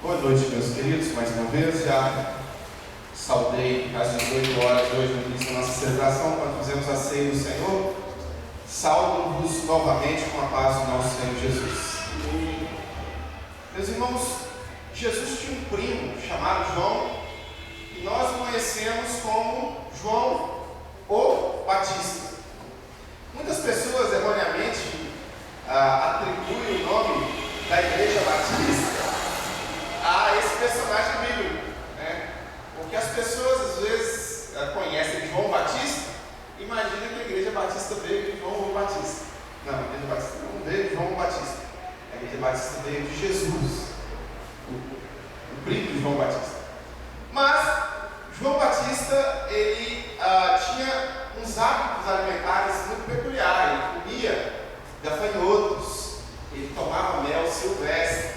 Boa noite, meus queridos, mais uma vez. Já saudei às 18 horas hoje no início da nossa celebração, quando fizemos a ceia do Senhor. Saúdo-vos novamente com a paz do nosso Senhor Jesus. Meus irmãos, Jesus tinha um primo chamado João, que nós conhecemos como João o Batista. Muitas pessoas erroneamente atribuem o nome da Igreja Batista a esse personagem bíblico, né? Porque as pessoas às vezes conhecem João Batista, imaginam que a Igreja Batista veio de João Batista. Não, a Igreja Batista não veio de João Batista. A Igreja Batista veio de Jesus, o primo de João Batista. Mas João Batista, ele tinha uns hábitos alimentares muito peculiares. Ele comia gafanhotos, ele tomava mel silvestre,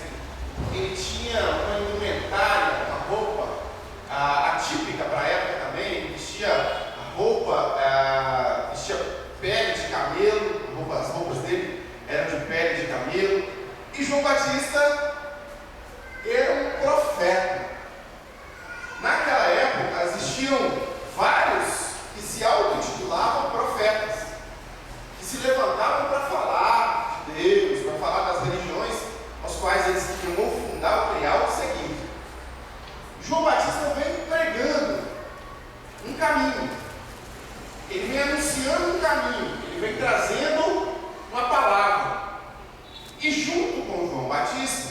ele tinha uma indumentária, uma roupa atípica para a época também. Ele vestia a roupa, vestia pele de camelo, as roupas dele eram de pele de camelo. E João Batista era um profeta. Naquela época existiam vários que se auto-intitulavam profetas, que se levantavam para falar de Deus, para falar das religiões aos quais eles queriam ou fundar ou criar ou seguir. João Batista vem pregando um caminho, ele vem anunciando um caminho, ele vem trazendo uma palavra. E junto com João Batista,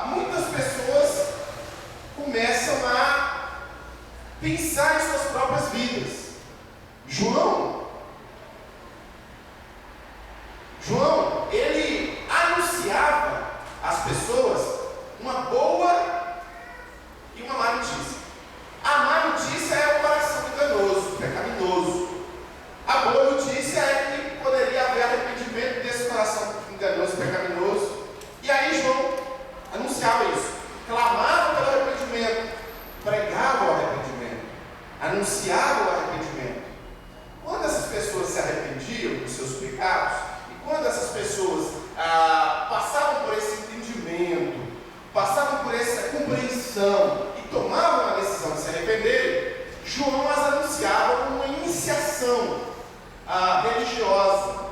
muitas pessoas começam a pensar em suas próprias vidas. João, ele anunciava às pessoas uma boa e uma má notícia. A má notícia é o coração enganoso, pecaminoso. A boa notícia é que poderia haver arrependimento desse coração enganoso, pecaminoso. E aí João anunciava isso, clamava pelo arrependimento, pregava o arrependimento, anunciava o arrependimento. Quando essas pessoas se arrependiam dos seus pecados, e quando essas pessoas passavam por esse entendimento, passavam por essa compreensão e tomavam a decisão de se arrependerem, João as anunciava como uma iniciação religiosa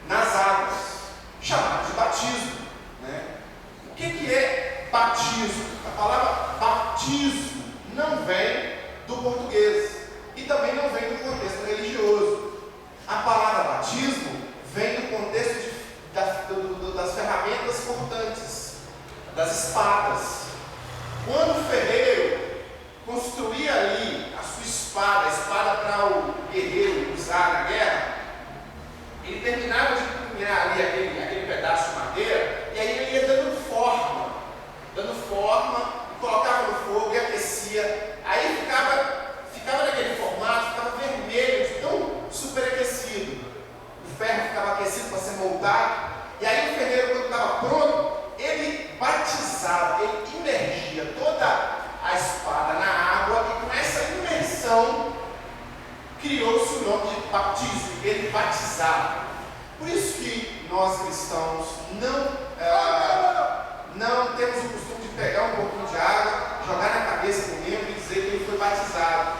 nas águas, chamada de batismo, né? O que é batismo? A palavra batismo não vem do português e também não vem do contexto religioso. A palavra batismo vem do contexto das ferramentas cortantes, das espadas. Quando o ferreiro construía ali a sua espada, a espada para o guerreiro usar na guerra, ele terminava de cunhar ali aquele pedaço de madeira, e aí ele ia dando forma, e colocava no fogo e aquecia. Aí ficava naquele formato, ficava vermelho, de tão superaquecido. O ferro ficava aquecido para ser moldado, e aí o ferreiro, quando estava pronto, ele batizava, ele imergia toda a espada na água, e com essa imersão criou-se o nome de batismo. Ele batizava. Por isso que nós cristãos não temos o costume de pegar um pouquinho de água, jogar na cabeça do membro e dizer que ele foi batizado.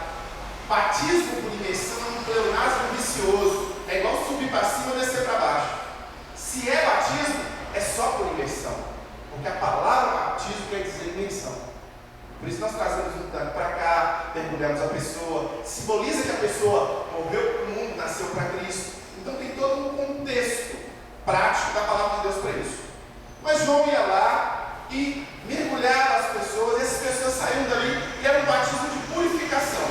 Batismo por imersão é um pleonasmo vicioso, é igual subir para cima e descer para baixo. Se é batismo, é só por imersão, porque a palavra batismo quer dizer imersão. Por isso nós trazemos um tanque para cá, mergulhamos a pessoa, simboliza que a pessoa morreu para o mundo, nasceu para Cristo. Então tem todo um contexto prático da palavra de Deus para isso. Mas João ia lá e mergulhava as pessoas, e essas pessoas saíam dali e era um batismo de purificação.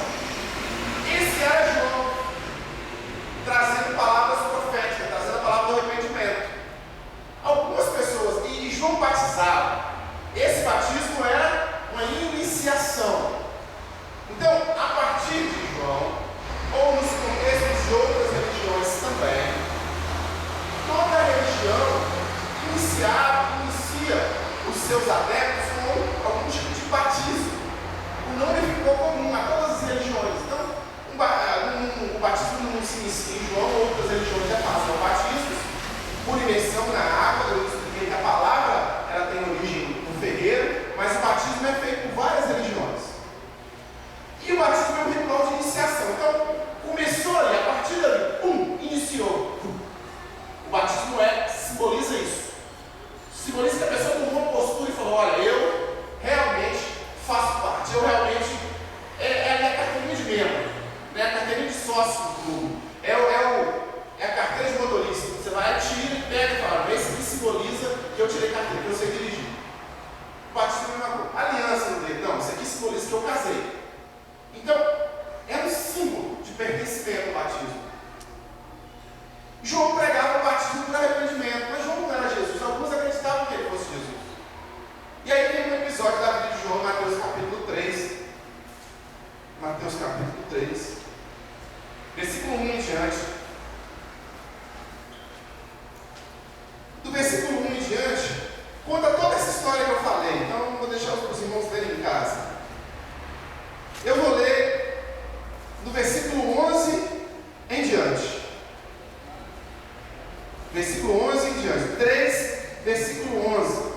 Esse era João, trazendo palavras proféticas, trazendo a palavra do arrependimento. Algumas pessoas, e João batizava. Esse batismo era uma iniciação. Então, a partir de João, ou nos contextos de outras religiões também, toda religião inicia os seus adeptos com algum tipo de batismo. O nome ficou comum a todas as religiões. Então, o batismo não se inicia em João, outras religiões já fazem batismos por imersão na água. Eu expliquei que a palavra Simboliza que a pessoa tomou uma postura e falou: olha, eu realmente faço parte, eu realmente é a minha carteirinha de membro, né? A carteirinha de sócio do clube, é a carteira de motorista. Você vai, tira, pega e fala: esse aqui simboliza que eu tirei carteira, que eu sei dirigir. O batismo é uma coisa. Aliança dele, não, isso aqui simboliza que eu casei. Então, é um símbolo de pertencimento ao batismo. João pregava o batismo por arrependimento, mas João não era Jesus. Alguns acreditavam que ele fosse Jesus. E aí tem um episódio da vida de João, Mateus capítulo 3. Mateus capítulo 3, versículo 1 em diante. Do versículo 1 em diante, conta toda essa história que eu falei. Então, vou deixar os irmãos lerem em casa. Eu vou ler do versículo 11 em diante. Versículo 11 em diante. 3, versículo 11.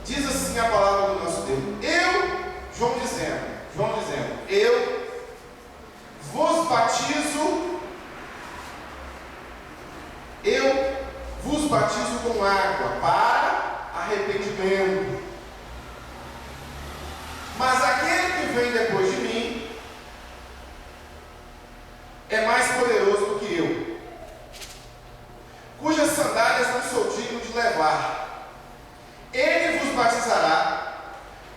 Diz assim a palavra do nosso Deus. João dizendo, eu vos batizo com água para arrependimento. Mas aquele que vem depois de mim é mais poderoso do que eu, cujas sandálias não sou digno de levar. Ele vos batizará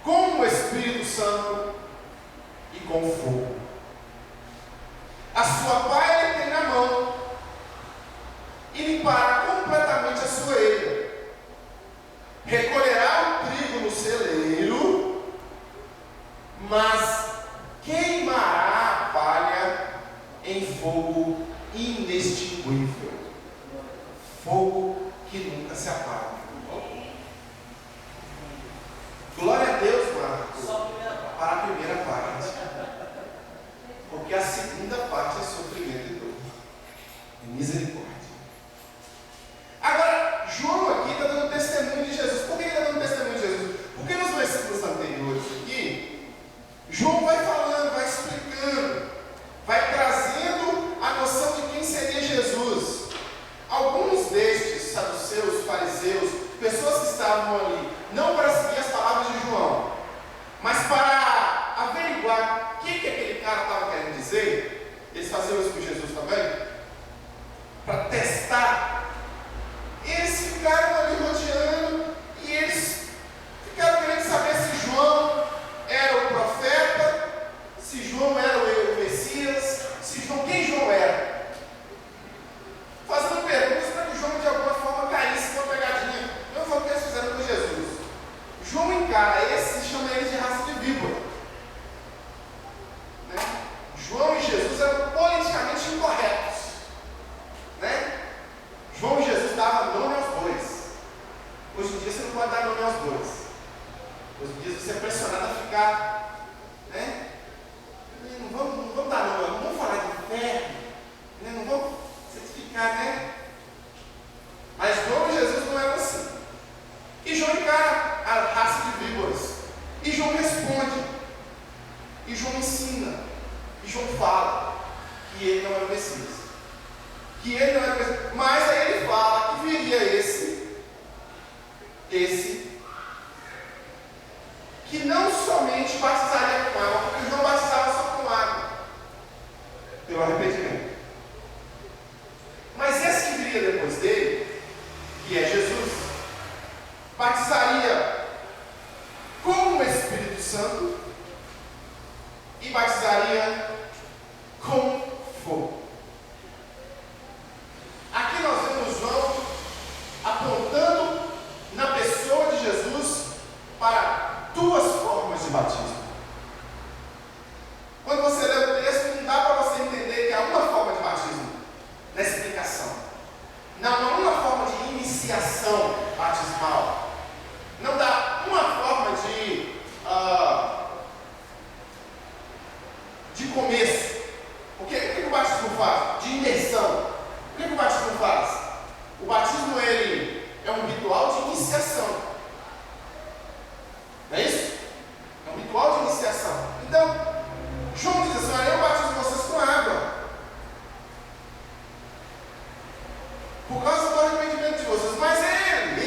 com o Espírito Santo e com fogo. A sua palha ele tem na mão e limpará completamente a sua eira. Recolherá o trigo no celeiro, mas queimará a palha em fogo inextinguível, fogo que nunca se apaga. Glória a Deus, Marcos, para a primeira parte, porque a segunda parte é sofrimento e dor, é misericórdia. Agora, João aqui está dando testemunho de Jesus. Por que ele está dando testemunho de Jesus? Porque nos versículos anteriores aqui, João vai falando, vai explicando, vai trazendo a noção de quem seria Jesus. Alguns destes saduceus, fariseus, pessoas que estavam ali, não para seguir as palavras de João, mas para averiguar o que aquele cara estava querendo dizer, eles faziam isso com Jesus também, para testar. Eles ficaram ali rodeando e eles ficaram querendo saber se João era o profeta, se João era o Messias, quem João era. Fazendo perguntas para que João de alguma forma caísse numa pegadinha. Não foi o que eles fizeram com Jesus. João encara esse e chama eles de raça de víbora. Né? João e Jesus eram politicamente incorretos. Né? João e Jesus davam nome aos bois. Hoje em dia você não pode dar nome aos bois. Hoje em dia você é pressionado a ficar, né? Não vamos dar nome, não vamos falar de inferno, né? Não vamos certificar, né? Mas João e Jesus não eram assim. E João encara a raça de víboras. E João responde. E João ensina. E João fala que ele não era o Messias. Que ele não era o Messias. Mas aí ele fala que viria esse que não somente batizaria com água, porque João batizava só com água, pelo arrependimento. Mas esse que viria depois dele, que é Jesus, batizaria com o Espírito Santo e batizaria com fogo. Aqui nós vemos João apontando na pessoa de Jesus para duas formas de batismo. Quando você lê o texto, não dá para você entender que há uma forma de batismo na explicação. Não há uma forma de iniciação batismal. Não dá uma forma de começo. O que o batismo faz? De imersão. O que o batismo faz? O batismo ele é um ritual de iniciação. Não é isso? É um ritual de iniciação. Então, João diz assim: olha, eu batizo vocês com água, por causa do arrependimento de vocês. Mas ele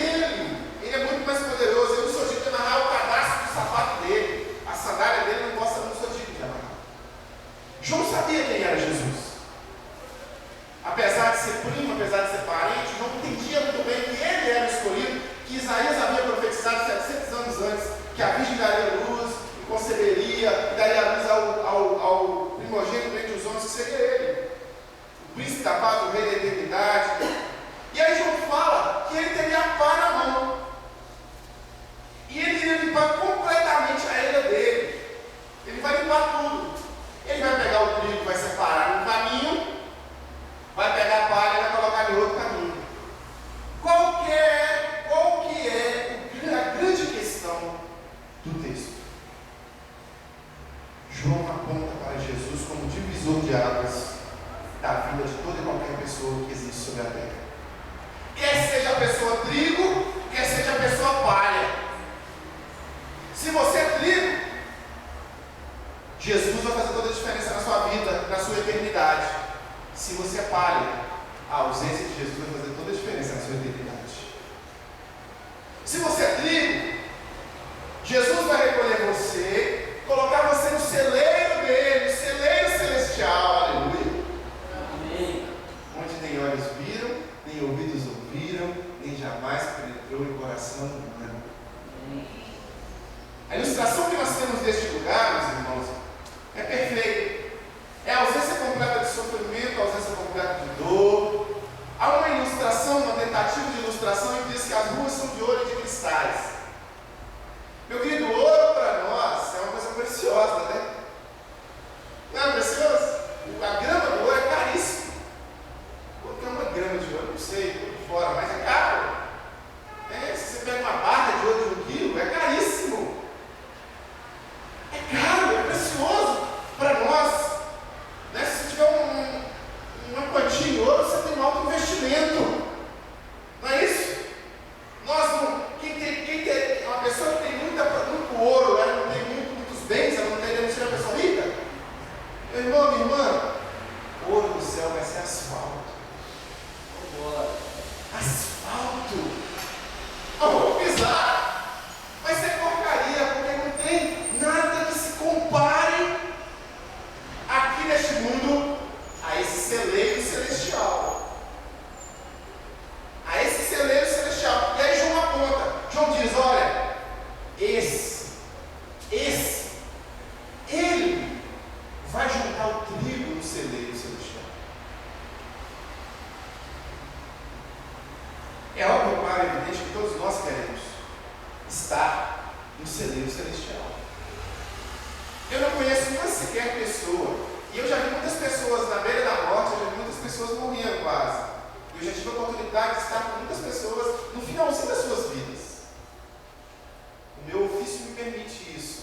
entrou em coração humano. A ilustração que nós temos deste lugar, meus irmãos, é perfeita. É a ausência completa de sofrimento, a ausência completa de dor. Há uma ilustração, uma tentativa de ilustração que diz que as ruas são de ouro e de cristais. Meu querido, ouro para nós é uma coisa preciosa, né? Não é precioso? A grama do ouro é caríssima. Quanto é uma grama de ouro? Não sei, por fora, mas é caro. Se você pega uma barra de ouro de 1 quilo, é caríssimo. É caro, é precioso para nós. Né? Se você tiver uma quantia em ouro, você tem um alto investimento. Não é isso? Nós não. Uma pessoa que tem muito ouro, ela não tem muitos bens, ela não tem ser uma pessoa rica. Meu irmão, minha irmã, ouro no céu vai ser asfalto. Asfalto. Vou pisar. Vai ser porcaria, porque não tem nada que se compare aqui neste mundo a esse celeiro celestial. A esse celeiro celestial. E aí João aponta. João diz, olha, ele vai juntar o trigo no celeiro celestial. É óbvio, claro, evidente que todos nós queremos estar no celeiro celestial. Eu não conheço uma sequer pessoa, e eu já vi muitas pessoas na beira da morte, eu já vi muitas pessoas morrendo quase. Eu já tive a oportunidade de estar com muitas pessoas no finalzinho das suas vidas. O meu ofício me permite isso.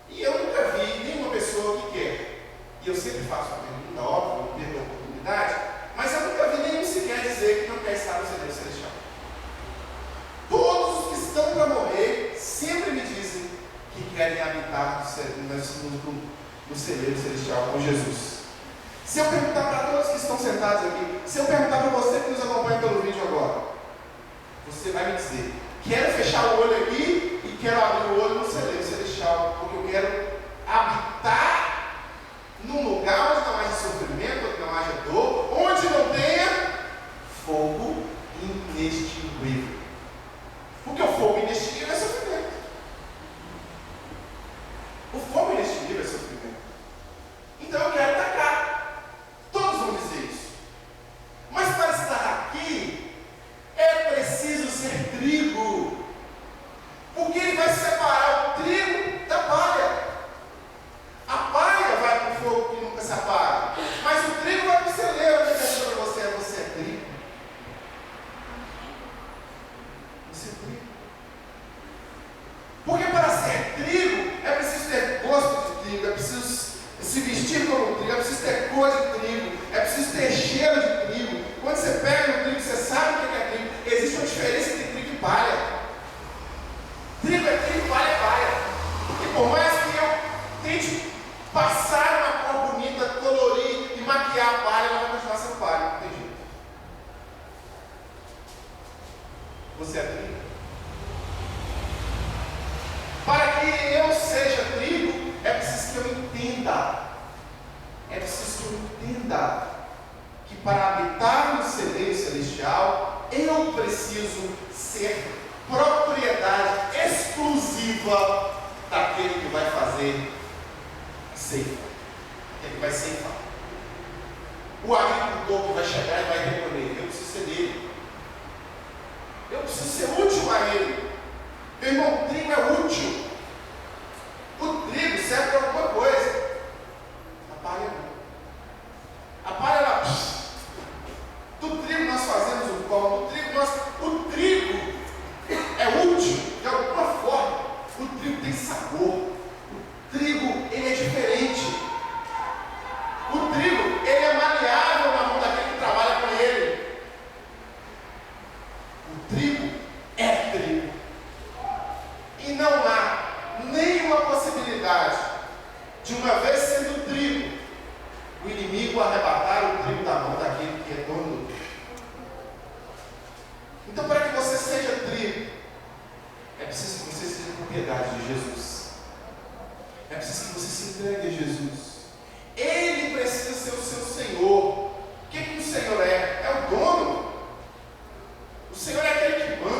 E eu nunca vi nenhuma pessoa que quer. E eu sempre faço uma pergunta, óbvio, não perco a oportunidade, mas eu nunca vi nenhum sequer dizer que não quer estar no celeiro celestial. Todos os que estão para morrer sempre me dizem que querem habitar no celeiro celestial com Jesus. Se eu perguntar para todos que estão sentados aqui, se eu perguntar para você que nos acompanha pelo vídeo agora, você vai me dizer, quero fechar o olho aqui e quero abrir o olho no celeiro celestial, porque eu quero habitar num lugar onde não haja sofrimento, onde não haja dor, onde não tenha fogo inextinguível. Porque o fogo inextinguível é sofrimento. O fogo inextinguível é sofrimento. Então eu quero estar cá. Todos vão dizer isso. Mas para estar aqui, é preciso ser trigo. Porque ele vai separar o trigo da palha. A palha vai para o fogo que nunca se apaga. Mas o trigo vai para o celeiro. Eu pergunto para você, você é trigo? Você é trigo? Porque para ser trigo, é preciso ter gosto de trigo, é preciso se vestir como trigo, é preciso ter cor de trigo, é preciso ter cheiro de trigo. Quando você pega no trigo, você sabe o que é trigo. Existe uma diferença entre trigo e palha. Trigo é trigo, palha é palha. E por mais que eu tente passar uma cor bonita, colorir e maquiar a palha, ela vai continuar sendo palha, não tem jeito. Você é trigo? Para que eu seja trigo, é preciso que eu entenda. É preciso que eu entenda que para habitar no celeiro celestial, eu preciso ser propriedade exclusiva daquele que vai fazer a ceifa. Aquele que vai ceifar. O agricultor que vai chegar e vai recolher. Eu preciso ser dele. Eu preciso ser útil a ele. Meu irmão, o trigo é útil. O trigo serve para alguma coisa. A palha não. A palha ela... Do trigo nós fazemos o pão. O trigo é útil de alguma forma. O trigo tem sabor. O trigo ele é diferente. O trigo ele é maleável na mão daquele que trabalha com ele. O trigo é trigo. E não há nenhuma possibilidade de, uma vez sendo trigo, o inimigo arrebatar o trigo da mão daquele que é dono do trigo. Então, para que você seja trigo, é preciso que você seja propriedade de Jesus. É preciso que você se entregue a Jesus. Ele precisa ser o seu Senhor. O que o Senhor é? É o dono. O Senhor é aquele que manda.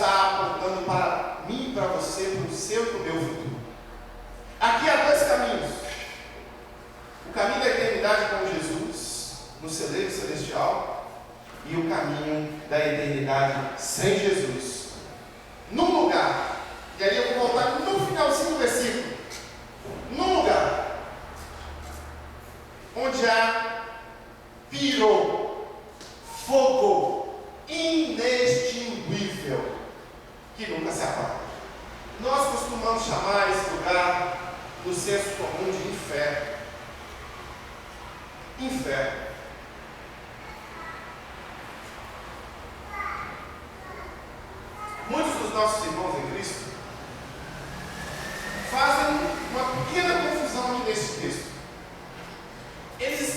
está apontando para mim, para você, para o seu e para o meu futuro. Aqui há dois caminhos. O caminho da eternidade com Jesus, no celeiro celestial, e o caminho da eternidade sem Jesus, num lugar. E aí eu vou voltar no finalzinho do versículo. Num lugar onde há fogo inextinguível, que nunca se apaga. Nós costumamos chamar esse lugar, no senso comum, de inferno. Inferno. Muitos dos nossos irmãos em Cristo fazem uma pequena confusão aqui nesse texto. Eles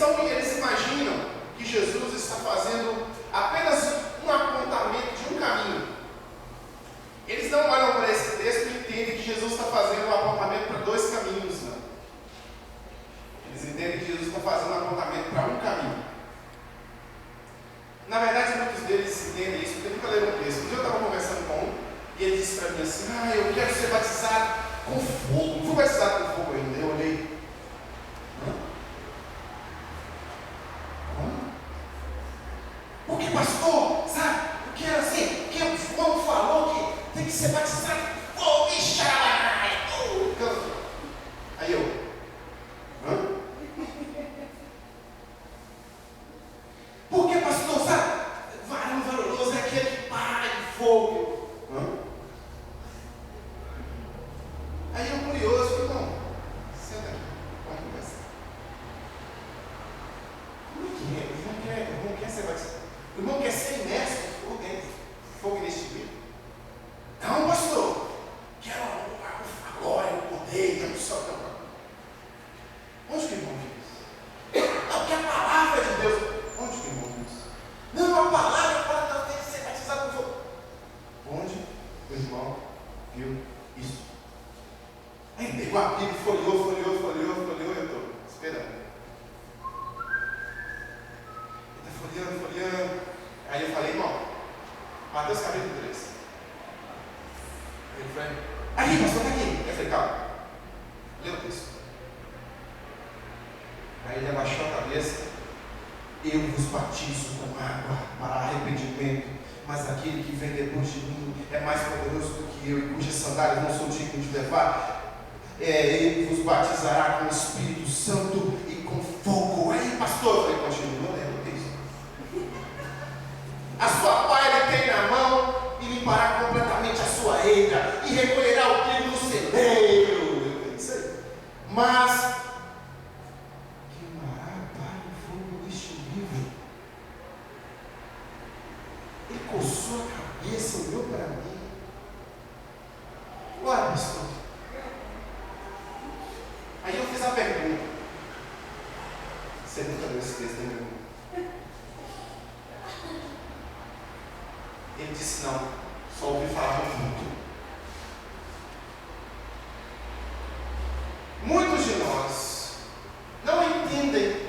imaginam que Jesus está fazendo apenas um apontamento de um caminho. Eles não olham para esse texto e entendem que Jesus está fazendo um apontamento para dois caminhos, não. Eles entendem que Jesus está fazendo um apontamento para um caminho. Na verdade, muitos deles entendem isso porque nunca leram o texto. Um dia eu estava conversando com um e ele disse para mim assim: eu quero ser batizado com fogo. Não fui batizado com fogo ainda. Eu olhei. Porque, pastor, sabe? Porque era assim, porque o João falou que tem que ser batizado com fogo e xarai. Aí eu, porque, pastor, sabe? Varão valoroso é aquele que para de fogo. Aí eu curioso, falei: não, senta aqui, vamos conversar. Como é que é? O irmão quer ser batizado. O irmão quer ser imerso no fogo dentro. Fogo inextinguível. Não, pastor. Quero a glória, o poder, a unção. Onde que o irmão diz? Não, porque a palavra de Deus. Onde que o irmão diz? Não, a palavra fala que nós temos que ser batizados com fogo. Onde o irmão viu isso? Aí pegou a Bíblia, folheou, e eu estou esperando. Folheando. Aí eu falei: irmão, Mateus capítulo 3. Ele foi: aqui, pastor, está aqui. Eu falei: calma, lê o texto. Aí ele abaixou a cabeça: eu vos batizo com água para arrependimento, mas aquele que vem depois de mim é mais poderoso do que eu, e cujas sandálias não sou digno de levar. Ele vos batizará com o Espírito Santo e com fogo. Aí, pastor, eu falei: continua lendo o texto. A sua pá ele tem na mão e limpará completamente a sua eira e recolherá o trigo no celeiro. Isso aí. Mas queimará para o fogo inextinguível. Ele coçou a cabeça, olhou para mim. Olha, pastor. Aí eu fiz a pergunta. Você nunca leu esse texto, né, meu irmão? Ele disse: não, só ouvi falar muito. Muitos de nós não entendem,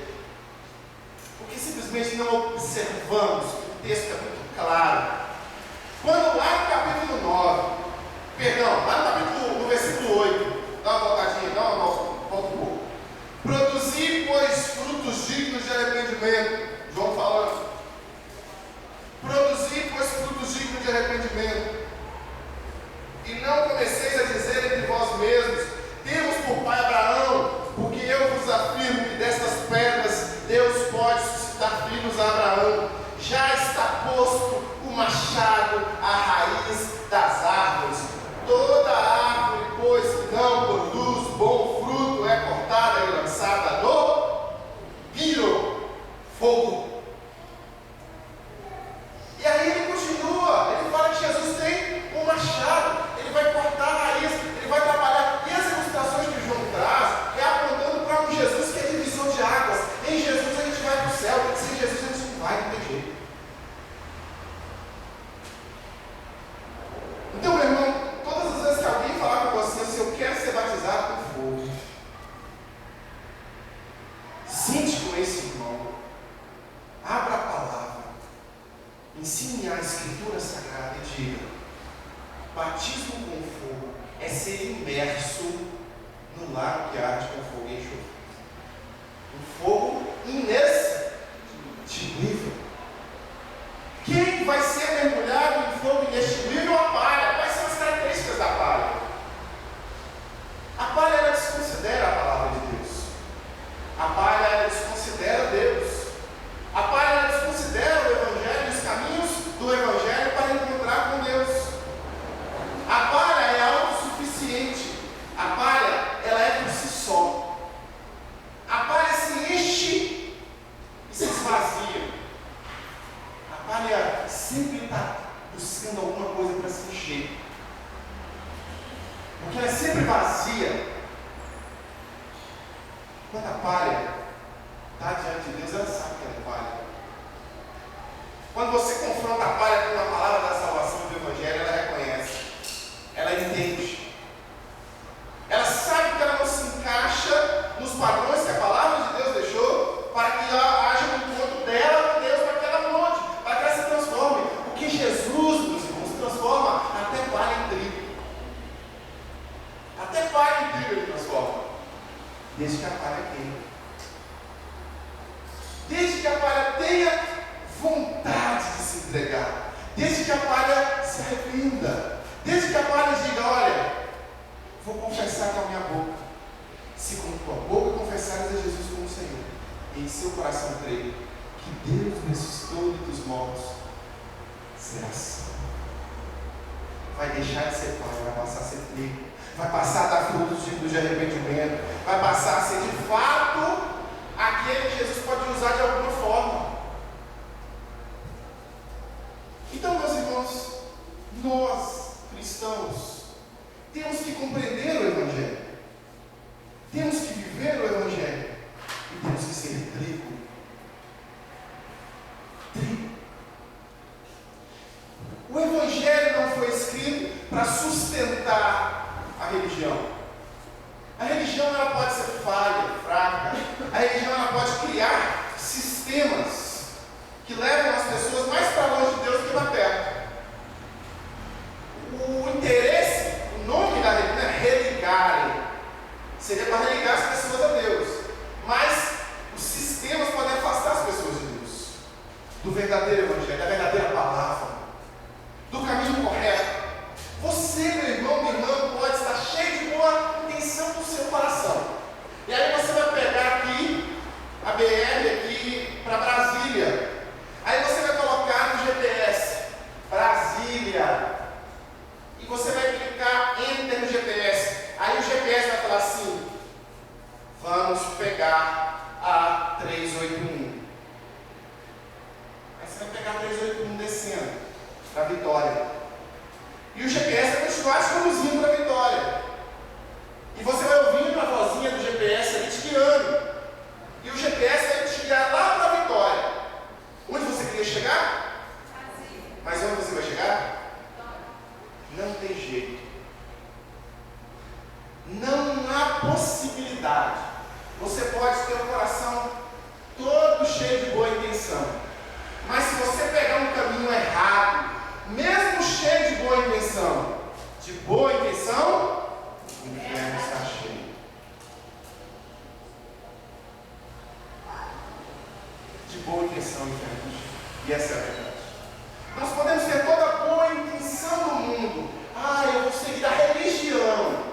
porque simplesmente não observamos. O texto é muito claro. Quando lá no capítulo 9, lá no versículo 8, dá uma voltadinha, volta um pouco. Produzir, pois, frutos dignos de arrependimento. João falando. Produzir, pois, frutos dignos de arrependimento. E não comeceis a dizer entre vós mesmos: temos por pai Abraão, porque eu vos afirmo que destas pedras Deus pode suscitar filhos a Abraão. Já está posto o machado à raiz das árvores. Toda árvore, pois, que não produz bom fruto é cortada e lançada no fogo ser imerso no lago que arde com fogo e enxofre. Um fogo inextinguível. Quem vai ser mergulhado em fogo inextinguível? A palha. Quais são as características da palha? A palha, ela desconsidera a palavra de Deus. A palha, ela desconsidera Deus. A palha, ela desconsidera o Evangelho, os caminhos do Evangelho para encontrar com Deus. A palha é autossuficiente. A palha, ela é por si só. A palha se enche e se esvazia. A palha sempre está buscando alguma coisa para se encher. Porque ela é sempre vazia. Quando a palha está diante de Deus, ela sabe que ela é palha. Quando você confronta a palha com a palavra da salvação do Evangelho, ela reconhece. Ela entende. Ela sabe que ela não se encaixa nos padrões que a palavra de Deus deixou para que ela haja um encontro dela com Deus, para que ela mude, para que ela se transforme. Porque Jesus, meus irmãos, transforma até palha em trigo. Até palha em trigo ele transforma. Desde que a palha queima. Desde que a palha tenha vontade de se entregar. Desde que a palha se arrependa. Desde que a palha diga, olha, vou confessar com a minha boca. Se com tua boca confessares a Jesus como Senhor, e em seu coração crer que Deus ressuscitou dos mortos, será salvo. Vai deixar de ser palha, vai passar a ser trigo. Vai passar a dar frutos dignos de arrependimento. Vai passar a ser de fato aquele que Jesus pode usar de alguma forma. Então, meus irmãos, nós, cristãos, temos que compreender o Evangelho. Temos que viver o Evangelho. E temos que ser trigo. Trigo. O Evangelho não foi escrito para sustentar a religião. A religião, ela pode ser falha, fraca. A religião, ela pode criar sistemas que levam as pessoas mais para longe de Deus do que para perto. O interesse, o nome da religião é religarem. Seria para religar as pessoas a Deus. Mas os sistemas podem afastar as pessoas de Deus, do verdadeiro Evangelho, da verdadeira palavra, do caminho correto. Você, meu irmão, minha irmã, pode estar cheio de boa intenção no seu coração. E aí você vai pegar aqui a BR aqui para Brasília. Aí você vai colocar no GPS Brasília. E você vai clicar Enter no GPS. Aí o GPS vai falar assim: vamos pegar a 381. Aí você vai pegar a 381 descendo para Vitória. E o GPS vai continuar te conduzindo para a Vitória. E você vai ouvindo a vozinha do GPS ali te guiando. E o GPS vai te guiar lá para a Vitória. Onde você queria chegar? Mas onde você vai chegar? Não tem jeito. Não há possibilidade. Você pode ter o coração todo cheio de boa intenção. Mas se você pegar um caminho errado, mesmo cheio de boa intenção, o inferno está cheio. De boa intenção, o inferno está cheio. E essa é a verdade. Nós podemos ter toda a boa intenção do mundo. Eu vou seguir a religião.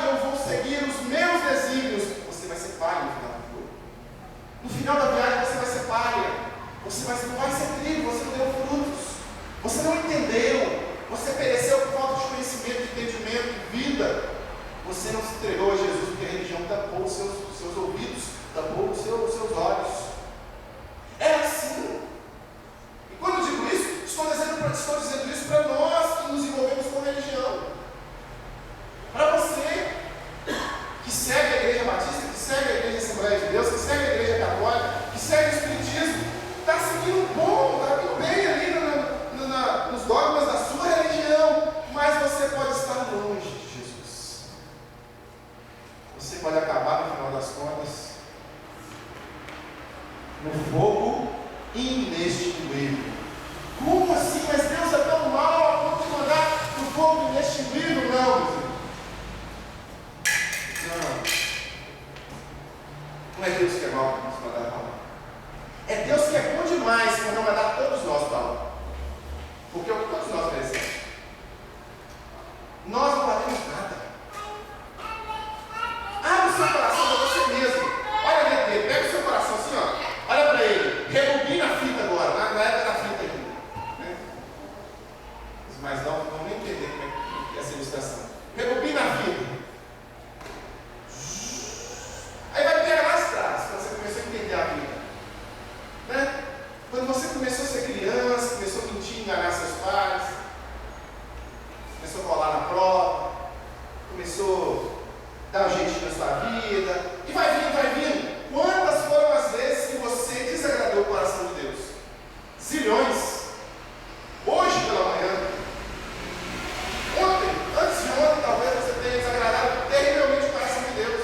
Eu vou seguir os meus desígnios. Você vai ser palha no final do jogo. No final da viagem você vai ser palha. Você não vai ser trigo, você não deu frutos. Você não entendeu. Você pereceu por falta de conhecimento, de entendimento, de vida. Você não se entregou a Jesus porque a religião tapou os seus ouvidos, tapou os seus olhos. É assim. E quando eu digo isso, estou dizendo isso para nós que nos envolvemos com religião. Para você que segue a Igreja Batista, que segue a Igreja Assembleia de Deus, que segue a Igreja Católica, que segue o Espiritismo, está seguindo bom, está indo bem ali nos dogmas da sua religião, mas você pode estar longe de Jesus. Você pode acabar, no final das contas, Nós não valemos nada. Abre o seu coração para você mesmo. Olha dentro dele, pega o seu coração assim, ó. Olha para ele. Rebobina a fita agora, na época da fita aqui. Né? Os mais novos não vão nem entender como é que é essa ilustração. Rebobina a fita. Aí vai pegar lá atrás, quando você começou a entender a vida. Né? Quando você começou a ser criança, começou a mentir, enganar seus pais, começou a colar na prova, começou a dar um jeitinho na sua vida, e vai vindo, vai vindo. Quantas foram as vezes que você desagradou o coração de Deus? Zilhões. Hoje pela manhã, ontem, antes de ontem, talvez você tenha desagradado terrivelmente o coração de Deus.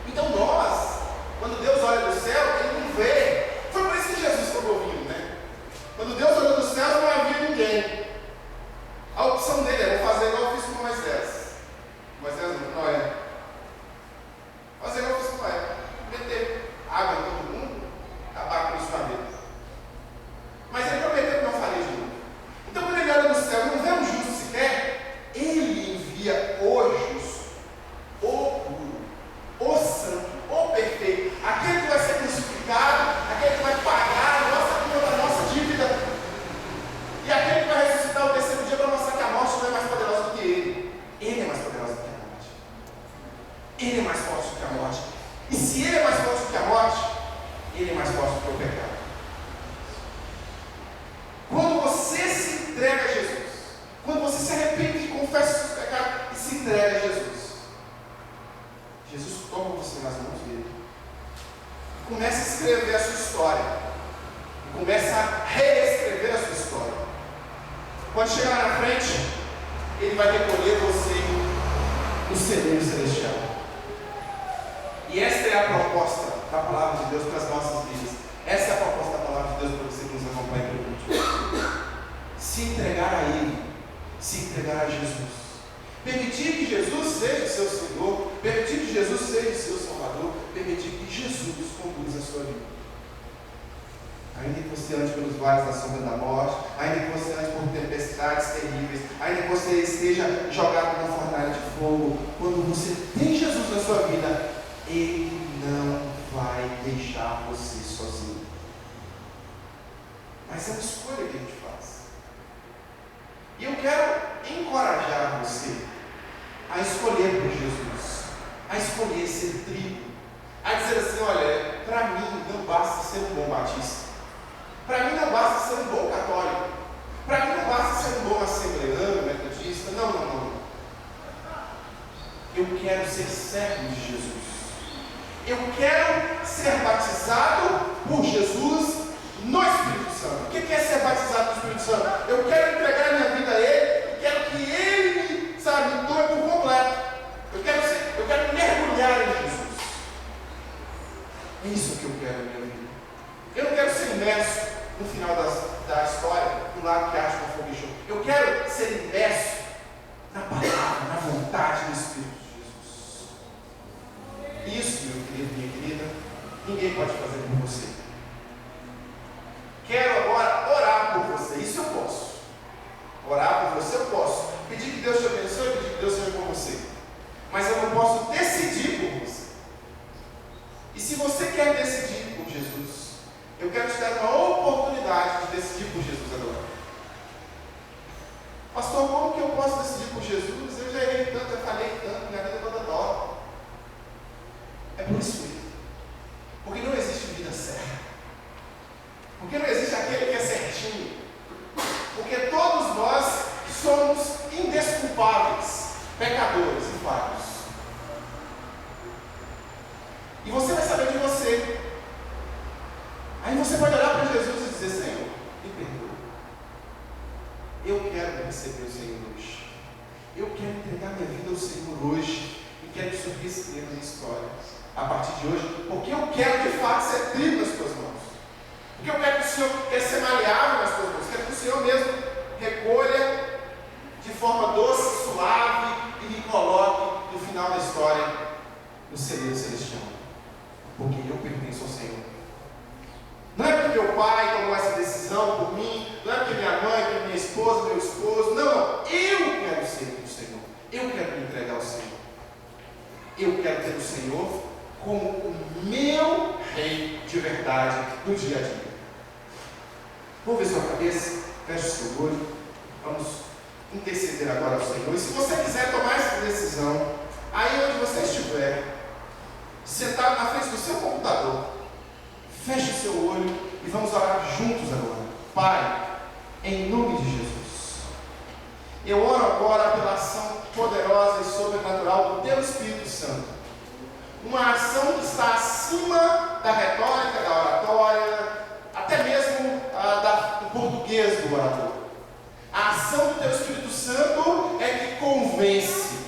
Então nós, quando Deus olha do céu, Ele não vê. Foi por isso que Jesus ficou ouvindo, né? Quando Deus olhou do céu, não havia ninguém. A opção dele é: vou fazer igual eu fiz com Moisés. Moisés não, Noé. Fazer igual eu fiz com Noé. Meter água em todo mundo, acabar com isso na vida. Mas ele prometeu que não faria de novo. Então quando ele olha do céu, não vê um justo sequer, ele envia o justo, o puro, o santo, o perfeito, aquele que vai ser crucificado, aquele que vai pagar a nossa conta, a nossa dívida, e aquele que vai ressuscitar o terceiro dia para mostrar que a morte não é mais poderosa do que ele. Ele é mais poderoso do que a morte. Ele é mais forte do que a morte. E se ele é mais forte do que a morte, ele é mais forte do que o pecado. Quando você se entrega a Jesus, quando você se arrepende, confessa os seus pecados e se entrega a Jesus, Jesus toma você nas mãos dele, começa a escrever a sua história, e começa a reescrever a sua história. Quando chegar lá na frente, ele vai recolher você no celeiro celestial. E esta é a proposta da palavra de Deus para as nossas vidas. Essa é a proposta da palavra de Deus para você que nos acompanha pelo culto. Se entregar a Ele, se entregar a Jesus. Permitir que Jesus seja o seu Senhor, permitir que Jesus seja o seu Salvador, permitir que Jesus conduza a sua vida. Ainda que você ande pelos vales da sombra da morte, ainda que você ande por tempestades terríveis, ainda que você esteja jogado na fornalha de fogo, quando você tem Jesus na sua vida, Ele não vai deixar você sozinho. Mas é uma escolha que a gente faz. E eu quero encorajar você a escolher por Jesus, a escolher ser trigo, a dizer assim: olha, para mim não basta ser um bom batista, para mim não basta ser um bom católico, para mim não basta ser um bom assembleano, metodista, não. Eu quero ser servo de Jesus. Eu quero ser batizado por Jesus no Espírito Santo. O que é ser batizado no Espírito Santo? Eu quero entregar a minha vida a Ele, eu quero que Ele me doe por completo. Eu quero mergulhar em Jesus. É isso que eu quero na minha vida. Eu não quero ser imerso no final da história, no lago que arde com fogo e enxofre. Eu quero ser imerso na palavra, na vontade do Espírito de Jesus. Isso, meu querido, minha querida, ninguém pode fazer por você. Quero agora orar por você. Isso eu posso. Orar por você eu posso. Pedir que Deus te abençoe, pedir que Deus seja com você. Mas eu não posso decidir por você. E se você quer decidir por Jesus, eu quero te dar uma oportunidade de decidir por Jesus agora. Pastor, como que eu posso decidir por Jesus? Eu já errei tanto, eu falhei tanto, minha vida toda dó. É por isso mesmo. Porque não existe vida certa. Porque não existe aquele que é certinho. Porque todos nós somos indesculpáveis, pecadores e falhos. E você vai saber de você. Aí você pode olhar para Jesus e dizer: Senhor, me perdoa. Eu quero receber o Senhor hoje. Eu quero entregar minha vida ao Senhor hoje. E quero te surpreender na história. A partir de hoje, porque eu quero de fato ser trigo nas tuas mãos. Porque eu quero que o Senhor quer ser maleável nas tuas mãos. Quero que o Senhor mesmo recolha de forma doce, suave e me coloque no final da história no celeiro celestial. Porque eu pertenço ao Senhor. Não é porque meu pai tomou essa decisão por mim, não é porque minha mãe, porque minha esposa, meu esposo. Não, eu quero do dia a dia. Curva sua cabeça, feche o seu olho, vamos interceder agora ao Senhor. E se você quiser tomar essa decisão, aí onde você estiver, sentado na frente do seu computador, feche o seu olho e vamos orar juntos agora. Pai, em nome de Jesus, eu oro agora pela ação poderosa e sobrenatural do Teu Espírito Santo. Uma ação que está acima da retórica, da oratória, até mesmo do português do orador. A ação do Teu Espírito Santo é que convence.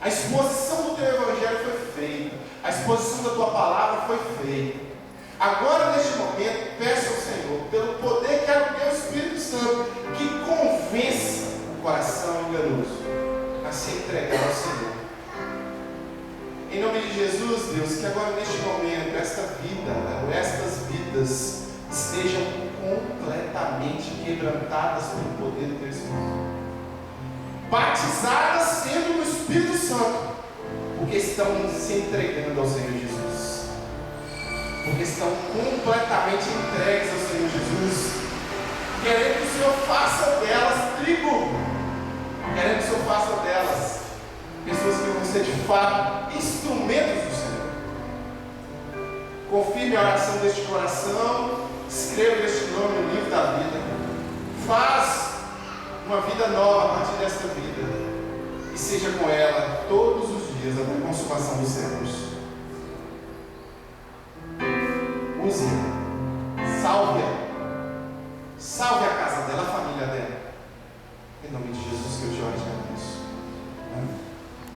A exposição do Teu Evangelho foi feita. A exposição da Tua palavra foi feita. Agora, neste momento, peço ao Senhor, pelo poder que é do Teu Espírito Santo, que convence o coração enganoso a se entregar ao Senhor. Em nome de Jesus, Deus, que agora neste momento, estas vidas estejam completamente quebrantadas pelo poder do Teu Espírito. Batizadas sendo no Espírito Santo, porque estão se entregando ao Senhor Jesus. Porque estão completamente entregues ao Senhor Jesus, querendo que o Senhor faça delas trigo, querendo que o Senhor faça delas pessoas que vão ser de fato instrumentos do Senhor. Confirme a oração deste coração, escreva este nome no livro da vida, faz uma vida nova a partir desta vida, e seja com ela todos os dias até a consumação dos séculos. Use-a, salve-a,